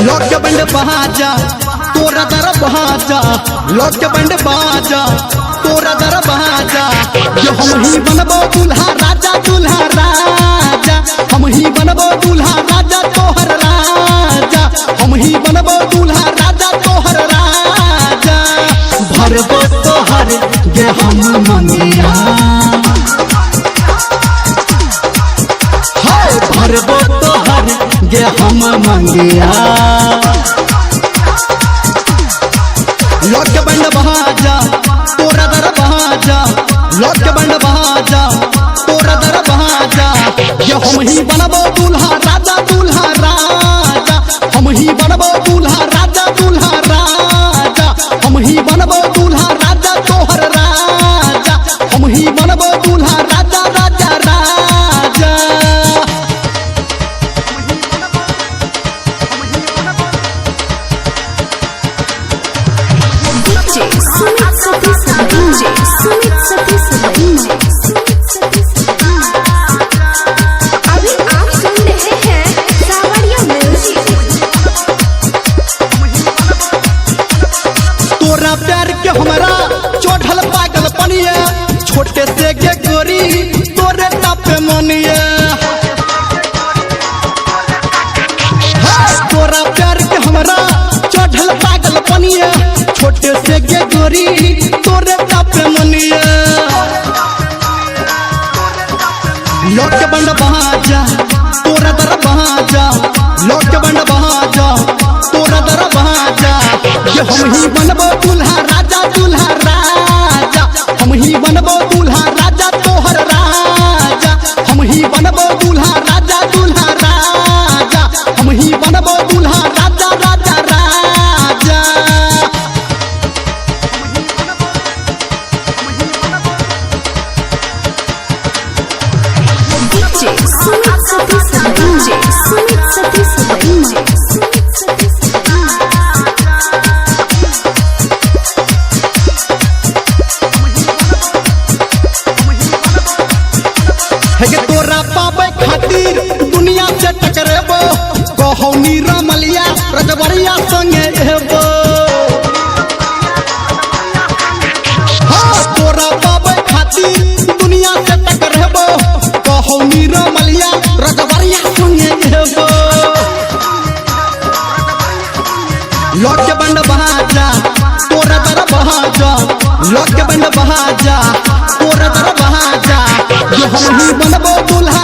Lock के बंड बाजा तोरा दर बाजा, लॉक के बंड बाजा तोरा दर बाजा। जो हम ही बनबो दूल्हा राजा दूल्हा राजा, हम ही बनबो दूल्हा राजा तोहर राजा, हम ही बनबो दूल्हा राजा तोहर राजा। भरबो तोहर गे हम मंगिया, भरबो तोहर गे हम मंगिया। लॉक के बंड बाजा तोरा दर बाजा, लॉक के बंड बाजा तोरा दर बाजा। ये हम ही बनबो दूल्हा राजा दूल्हा राजा, हम ही बनबो दूल्हा राजा दूल्हा राजा, हम ही बनबो दूल्हा राजा तोहर राजा, हम ही बनबो दूल्हा राजा राजा राजा। अभी आप सुन रहे हैं सावरिया म्यूजिक। तोरा प्यार के हमरा चढ़ल पागल पनिया, छोटे से के गोरी तोरे तापे मनिया। तोरा प्यार के हमरा चढ़ल पागल पनिया, छोटे से के गोरी तोरे तापे मनिया। लॉक के बंड बाजा तोरा दर बाजा, लॉक के बंड बाजा तोरा दर बाजा। ये हम ही बनबो दूल्हा राजा दूल्हा राजा, हम ही बनबो दूल्हा राजा तोहर राजा, हम ही बनबो दूल्हा राजा दूल्हा राजा, हम ही बनबो दूल्हा राजा राजा राजा। है तोरा पावे खातिर दुनिया से टकरेबो, कहौनी रमलिया रजबरिया संगे एबो। तोरा पावे खातिर दुनिया से टकरेबो, कहौनी रमलिया रजबरिया संगे एबो। लॉक के बंड बाजा तोरा दर बाजा, लॉक के बंड बाजा तोरा दर बाजा। जो हम ही बनबो दूल्हा